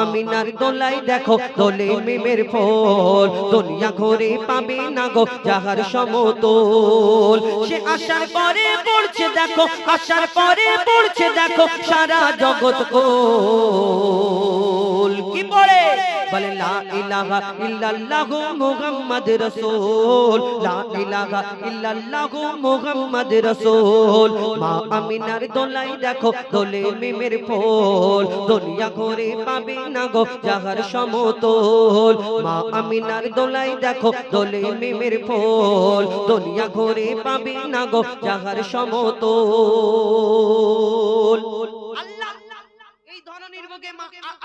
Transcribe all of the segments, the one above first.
আমিনার দোলাই দেখো দোলে মিমের ফল, দুনিয়া ঘুরে পাবে না গো যাহার সমতল। সে আসার পরে পড়ছে দেখো, আসার পরে পড়ছে দেখো সারা জগৎ কোল। কি পড়ে? বলে লা ইলাহা ইল্লাল্লাহু মুহাম্মাদ রাসূল, লা ইলাহা ইল্লাল্লাহু মুহাম্মাদ রাসূল। মা আমিনার দোলাই দেখো দোলে মিমের ফল, দুনিয়া ঘুরে পাবে না গো যাহার সমতল। মা আমিনার দোলাই দেখো দোলে মিমের ফল, দুনিয়া ঘুরে পাবে না গো যাহার সমতল। আল্লাহ এই ধরনের বুকে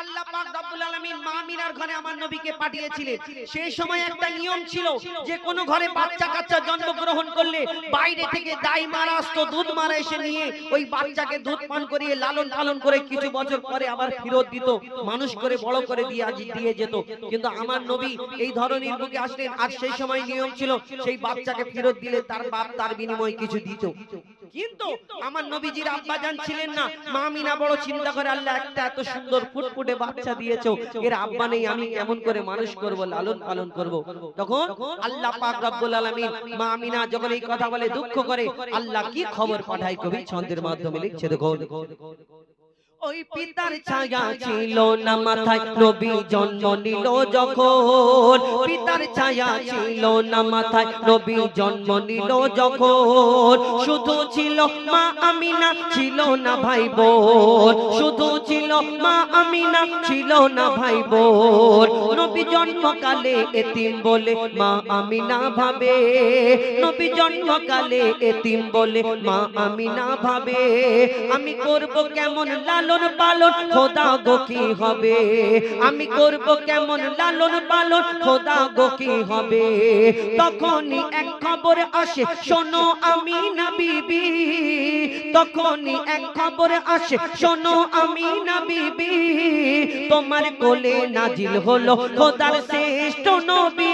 আল্লাহ পাক রব্বুল আলামিন মা আমিনার ঘরে আমার নবীকে পাঠিয়েছিলেন। সেই সময় একটা নিয়ম ছিল যে কোন ঘরে বাচ্চা কাচ্চা জন্মগ্রহণ করলে বাইরে থেকে দাই মারা আসতো, দুধ মারা এসে নিয়ে ওই বাচ্চাকে দুধ পান করিয়ে লালন পালন করে কিছু বছর পরে আবার ফেরত দিত, মানুষ করে বড় করে দিয়ে যেত। কিন্তু আমার নবী এই ধরনের বুকে আসলেন, আর সেই সময় নিয়ম ছিল সেই বাচ্চাকে ফেরত দিলে তার বাপ তার বিনিময়ে কিছু দিত। কিন্তু আমার নবীজির আব্বা জান ছিলেন না। মা আমিনা বড় চিন্তা করে, আল্লাহ একটা এত সুন্দর ফুটফুটে বাচ্চা দিয়েছো, এর আব্বা নেই, আমি কেমন করে মানুষ করব, লালন পালন করব। তখন আল্লাহ পাক রব্বুল আলামিন মা আমিনা যখন এই কথা বলে দুঃখ করে, আল্লাহ কি খবর পাঠায় কবি ছন্দের মাধ্যমে লিখছে দেখো। ওই পিতার ছায়া ছিল না মাথায় নবী জন্ম নিল যখন, পিতার ছায়া ছিল না মাথায় নবী জন্ম নিল যখন। শুধু ছিল মা আমিনা, ছিল না ভাই বোন, শুধু ছিল মা আমিনা, ছিল না ভাই বোন। নবী জন্মকালে এতিম বলে মা আমিনা ভাবে, নবী জন্মকালে এতিম বলে মা আমিনা ভাবে, আমি করব কেমন লালন পালন, খোদা গো কি হবে, আমি করব কেমন লালন পালন, খোদা গো কি হবে। তখনই এক খবর আসে শোনো আমিনা বিবি, তখনই এক খবর আসে শোনো আমিনা বিবি, তোমার কোলে নাজিল হলো খোদার শ্রেষ্ঠ নবী।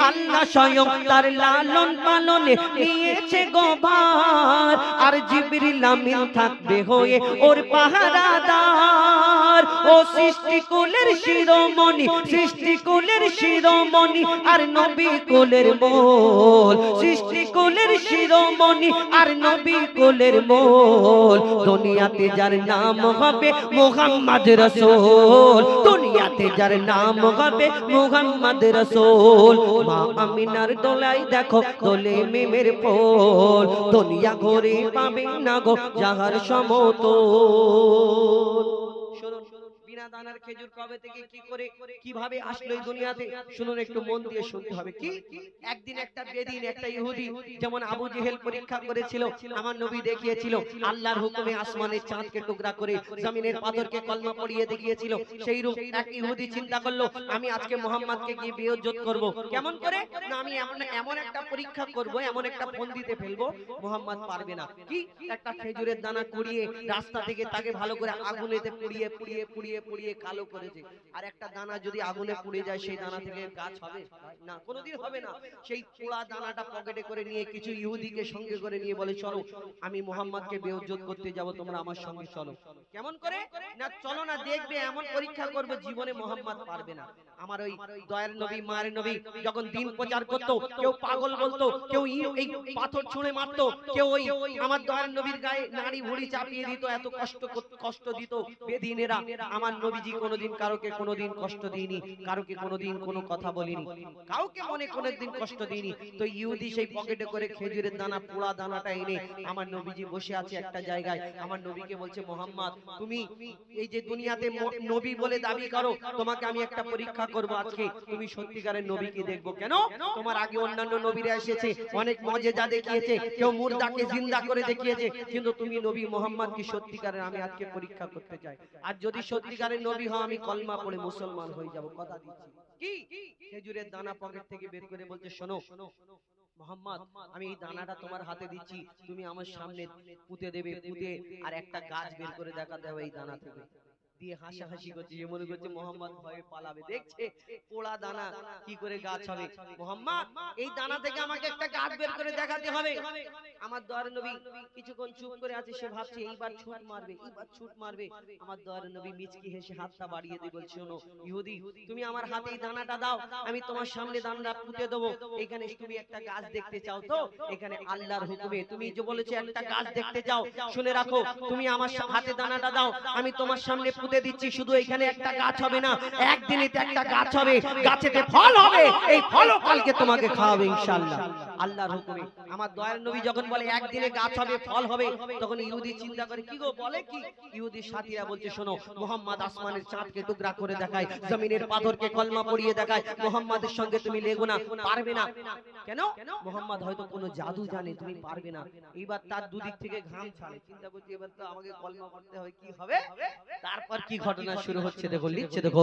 আল্লাহ স্বয়ং তার লালন পালনে নিয়েছে গো ভার, আর জিবরিল আমিন থাকবে হয়ে ওর পাহারাদার। ও সৃষ্টি কুলের শিরোমণি, সৃষ্টি কুলের শিরোমণি আর নবী কুলের মোল, সৃষ্টি কুলের শিরোমণি আর নবী কুলের মোল। দুনিয়াতে যার নাম হবে মুহাম্মদ রাসূল, দুনিয়াতে যার নাম হবে মুহাম্মদ রাসূল। মা আমিনার দোলাই দেখো দোলে মিমের ফল, দুনিয়া ঘুরে পাবে না গো যাহার সমতল। শুনুন, বিনা দানার খেজুর কবে থেকে কি করে কিভাবে আসলো এই দুনিয়াতে, শুনুন, একটু মন দিয়ে শুনতে হবে। কি একদিন একটা বেদিন, একটা ইহুদি, যেমন আবু জেহেল পরীক্ষা করেছিল, আমার নবী দেখিয়েছিল আল্লাহর হুকুমে আসমানের চাঁদকে টুকরা করে জমিনের পাথরকে কলমা পড়িয়ে দেখিয়েছিল। সেই রূপ এক ইহুদি চিন্তা করলো, আমি আজকে মুহাম্মদকে গিয়ে বেইজ্জত করব। কেমন করে? না, আমি এমন একটা পরীক্ষা করব, এমন একটা ফন্দিতে ফেলবো মুহাম্মদ পারবে না। কি? একটা খেজুরের দানা কুড়িয়ে রাস্তা থেকে তাকে ভালো করে আগুনেতে পুড়িয়ে পুড়িয়ে পুড়িয়ে পুড়িয়ে কালো করেছে। আর একটা দানা যদি আগুনে পুড়ে যায় সেই দানা থেকে গাছ হবে না, কোনোদিন হবে না। সেই পোড়া দানাটা পকেটে করে নিয়ে কিছু ইহুদিকে সঙ্গে করে নিয়ে বলে, চলো আমি মুহাম্মদকে বেইজ্জত করতে যাব, তোমরা আমার সঙ্গে চলো। কেমন করে? না চলো না, দেখবে এমন পরীক্ষা করব জীবনে মুহাম্মদ পারবে না। আমার ওই দয়ার নবী মায়ের নবী যখন দিন প্রচার করত, কেউ পাগল বলতো, কেউ এই পাথর ছুঁড়ে মারতো, কেউ ওই আমার দয়ার নবীর গায়ে নাড়ি ভুঁড়ি চাপিয়ে দিত, এত কষ্ট দিত বেদিনেরা। আমার নবীজি কোনোদিন কারোকে কোনোদিন কষ্ট দিইনি, কারোকে কোনোদিন কোনো কথা বলিনি, কাউকে মনে কোনোদিন কষ্ট দিইনি। তো ইহুদি সেই পকেটে করে খেজুরের দানা, পোড়া দানাটা এনে আমার নবীজি বসে আছে একটা জায়গায়, আমার নবীকে বলছে, মোহাম্মদ তুমি এই যে দুনিয়াতে নবী বলে দাবি করো, তোমাকে আমি একটা পরীক্ষা করব আজকে, তুমি সত্যিকারের নবীকে দেখবো। কেন? তোমার আগে অন্যান্য নবীরা এসেছে, অনেক মজেজা দেখিয়েছে, কেউ মুর্দাকে জিন্দা করে দেখিয়েছে, কিন্তু তুমি নবী মুহাম্মদ কি সত্যিকারের, আমি আজকে পরীক্ষা করতে চাই। আর যদি সত্যিকারের নবী হও, আমি কলমা পড়ে মুসলমান হয়ে যাব, কথা দিচ্ছি। কি? খেজুরের দানা পকেট থেকে বের করে বলছে, শোনো মোহাম্মদ, আমি এই দানাটা তোমার হাতে দিচ্ছি, তুমি আমার সামনে পুঁতে দেবে, পুঁতে আর একটা গাছ বের করে দেখাতে হবে এই দানা থেকে। দিয়ে হাসাহাসি করছে, যে মনে করছে মোহাম্মদ ভয়ে পালাবে। দেখছে পোড়া দানা কি করে গাছ হবে। মোহাম্মদ এই দানা থেকে আমাকে একটা গাছ বের করে দেখাতে হবে। আমার দয়ার নবী কিছুক্ষণ চুপ করে আছে, সে ভাবছে এইবার ছুট মারবে, এইবার ছুট মারবে। আমার দয়ার নবী মিচকি হেসে হাতটা বাড়িয়ে দিয়ে বলছে, শোনো ইহুদি, তুমি আমার হাতে এই দানাটা দাও, আমি তোমার সামনে দানাটা পুঁতে দেবো। এখানে তুমি একটা গাছ দেখতে চাও তো? এখানে আল্লাহর হুকুমে তুমি যে বলেছো একটা গাছ দেখতে চাও, শুনে রাখো, তুমি আমার হাতে দানাটা দাও, আমি তোমার সামনে পুঁতে দিচ্ছি। শুধু এখানে একটা গাছ হবে না, একদিনে একটা গাছ হবে, গাছেতে ফল হবে, এই ফলও কালকে তোমাকে খাওয়াবে ইনশাআল্লাহ আল্লাহর হুকুমে। আমার দয়ার নবী যখন বলে একদিনে গাছ হবে, ফল হবে, তখন ইহুদি চিন্তা করে কি গো বলে কি? ইহুদির সাথীরা বলছে, শোনো মোহাম্মদ আসমানের চাঁদকে টুকরা করে দেখায়, জমিনের পাথরকে কলমা পড়িয়ে দেখায়, মোহাম্মদের সঙ্গে তুমি লেগো না, পারবে না। কেন? মোহাম্মদ হয়তো কোনো জাদু জানে, তুমি পারবে না। এইবার তার দুদিক থেকে ঘাম ছাড়ে, চিন্তা করছে এবার তো আমাকে কলমা পড়তে হবে, কি হবে? তারপর কি ঘটনা শুরু হচ্ছে দেখো, লিখছে দেখো।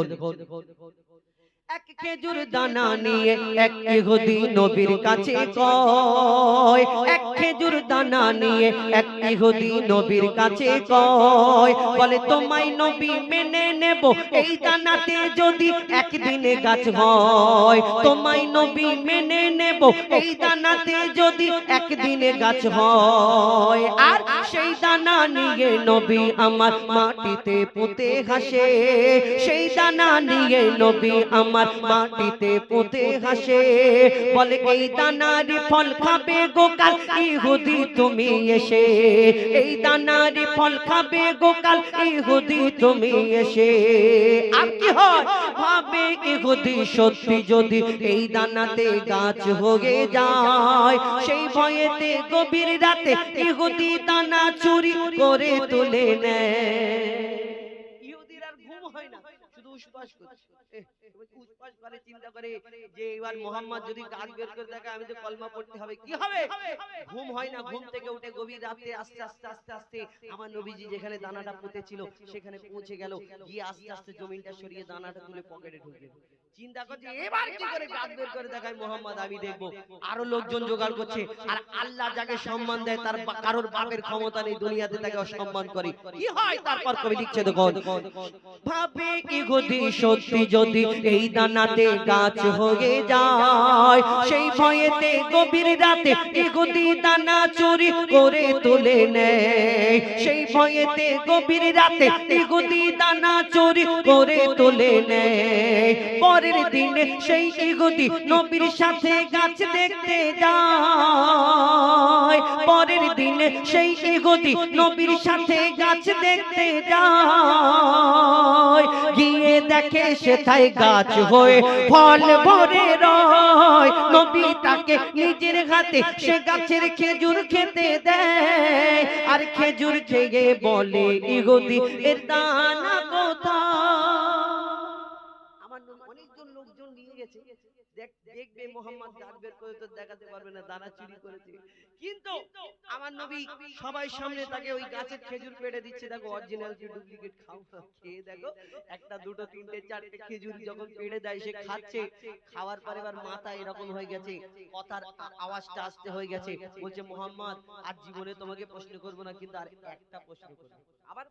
এক খেজুর দানা নিয়ে এক ইহুদি নবীর কাছে কয়, এক খেজুর দানা নিয়ে এক ইহুদি নবীর কাছে কয়, বলে তোমায় নবী মেনে নেব এই দানাতে যদি একদিনে গাছ হয়, তোমায় নবী মেনে নেব এই দানাতে যদি একদিনে গাছ হয়। আর সেই দানা নিয়ে নবী আমার মাটিতে পুঁতে হাসে, সেই দানা নিয়ে নবী আমার মাটিতে পুঁতে হাসে, বলে এই দানার ফল খাবে গোকাল ইহুদি তুমি এসে, এই দানার ফল খাবে গোকাল ইহুদি তুমি এসে। আর কি হয়? ভাবে ইহুদি সত্যি যদি এই দানাতে গাছ হয়ে যায়, সেই ভয়েতে গভীর রাতে ইহুদি দানা চুরি করে তুলে নেয়। ইহুদির আর ঘুম হয় না, শুধু উসপাস করছে, উসপাস করে চিন্তা করে যে এবার মোহাম্মদ যদি গাছ বের করে দেখে আমি তো কলমা পড়তে হবে, কি হবে? ঘুম হয় না, ঘুম থেকে উঠে গভীর রাতে আস্তে আস্তে আস্তে আস্তে আমার নবীজি যেখানে দানাটা পুঁতেছিল সেখানে পৌঁছে গেল, গিয়ে আস্তে আস্তে জমিনটা সরিয়ে দানাটা তুলে পকেটে ঢুকে চিন্তা করছে এবার কি করে গাছ বের করে দেখায় মোহাম্মদ আমি দেখবো। আরো লোকজন জোগাড় করছে, আর আল্লাহ যাকে সম্মান দেয় তার কারোর বাপের ক্ষমতা নেই, দুনিয়াতে তাকে অসম্মান করে। কি হয় তারপর কবি লিখছে দেখো, ভাবে ইহুদি সত্যি যদি এই দানাতে গাছ হয়ে যায়, সেই ভয়েতে গভীর রাতে ইহুদি দানা চুরি করে তুলে নেয়, সেই ভয়েতে গভীর রাতে ইহুদি দানা চুরি করে তুলে নেয়। পরের দিনে সেই ইহুদি নবীর সাথে গাছ দেখতে যায়, পরের দিনে সেই ইহুদি নবীর সাথে গাছ দেখতে যায়, গিয়ে দেখে সেথায় গাছ হয়ে ফল ভরে রয়, নবী তাকে নিজের হাতে সে গাছের খেজুর খেতে দেয়, আর খেজুর খেয়ে বলে ইহুদি এর দানা কোথায়? অনেকজন লোকজন নিয়ে গেছে, দেখবে মোহাম্মদ গাছ বের করে তো দেখাতে পারবে না দানা চুরি করেছে, কিন্তু আমার নবী সবাই সামনে তাকে ওই গাছের খেজুর পেড়ে দিচ্ছে। দেখো অরিজিনাল কি ডুপ্লিকেট, খাও খেয়ে দেখো, একটা দুটো তিনটে চারটে খেজুর যখন পেড়ে দেয় সে খাচ্ছে, খাওয়ার পরে এবার মাথা এরকম হয়ে গেছে, কথার আওয়াজটা আসতে হয়ে গেছে, বলছে মোহাম্মদ আর জীবনে তোমাকে প্রশ্ন করবো না, কিন্তু আর একটা প্রশ্ন করবো। আবার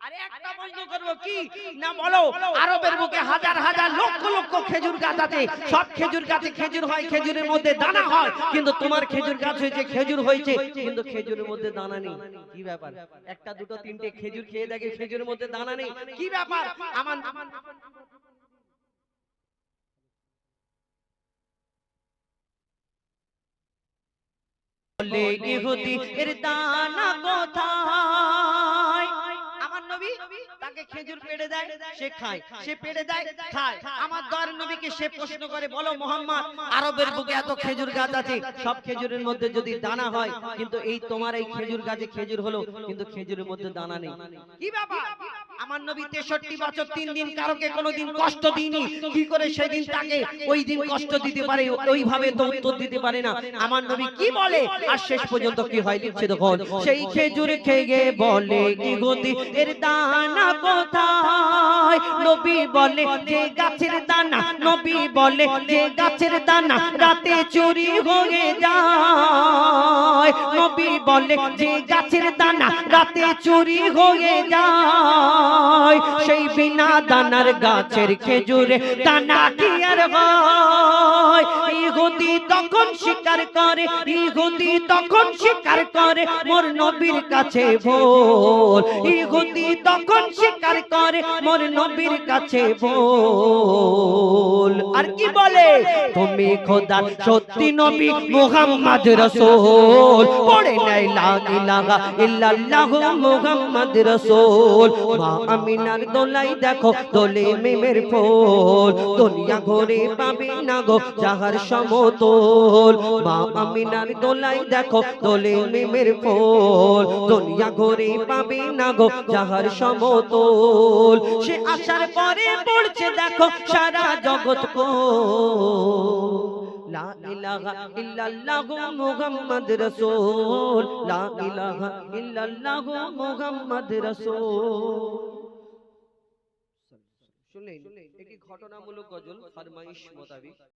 আরে একটা প্রশ্ন করবো কি না বলো, আরবের বুকে হাজার হাজার লক্ষ লক্ষ খেজুর গাছ আছে, সব খেজুর গাছে খেজুর হয়, খেজুরের মধ্যে দানা হয়, কিন্তু তোমার খেজুর গাছ হয়েছে খেজুর হয়েছে কিন্তু খেজুরের মধ্যে দানা নেই, কি ব্যাপার? একটা দুটো তিনটে খেজুর খেয়ে দেখে খেজুরের মধ্যে দানা নেই, কি ব্যাপার? আমার বলে ইহুদি এর দানা কোথায়? আমার নবী তাকে খেজুর পেড়ে দেয়, সে খায়, সে পেড়ে দেয় খায়। আমার দয়ার নবীকে সে প্রশ্ন করে, বলো মোহাম্মদ আরবের বুকে এত খেজুর গাছ আছে, সব খেজুরের মধ্যে যদি দানা হয়, কিন্তু এই তোমার এই খেজুর গাছে খেজুর হলো কিন্তু খেজুরের মধ্যে দানা নেই, কি ব্যাপার? আমার নবী 63 বছর 3 দিন কারোকে কোনোদিন কষ্ট দিইনি, কি করে সেদিন তাকে ওই দিন কষ্ট দিতে পারে, ওইভাবে তো উত্তর দিতে পারে না। আমার নবী কি বলে আর শেষ পর্যন্ত কি হয় লিখছে দেখো, সেই খেজুর খেয়ে বলে ইহুদি এর দানা কোথায়? নবী বলে যে গাছের দানা, নবী বলে যে গাছের দানা রাতে চুরি হয়ে যায়, নবী বলে যে গাছের দানা রাতে চুরি হয়ে যায়, সেই বিনা দানার গাছের খেজুরে দানা কি আর হয়। ইহুদি তখন স্বীকার করে, ইহুদি তখন স্বীকার করে মোর নবীর কাছে ভুল, ইহুদি তখন স্বীকার করে মোর নবীর কাছে ভুল। আর কি বলে, তুমি খোদার সত্যি নবী মুহাম্মদ রাসূল, পড়ে নাই লা ইলাহা ইল্লাল্লাহু মুহাম্মদ রাসূল। মা আমিনার দোলাই দেখো দোলে মিমের ফুল, দুনিয়া ঘুরে পাবে না গো যাহার সমতল। মা আমিনার দোলাই দেখো দোলে মিমের ফুল, দুনিয়া ঘুরে পাবে না গো যাহার সমতল। সে আসার পরে পড়ছে দেখো সারা জগৎ কো, লা ইলাহা ইল্লাল্লাহু মুহাম্মদ রাসূল, লা ইলাহা ইল্লাল্লাহু মুহাম্মদ রাসূল। শুনলেন, একটি ঘটনামূলক গজল ফরমাইশ মোতাবেক।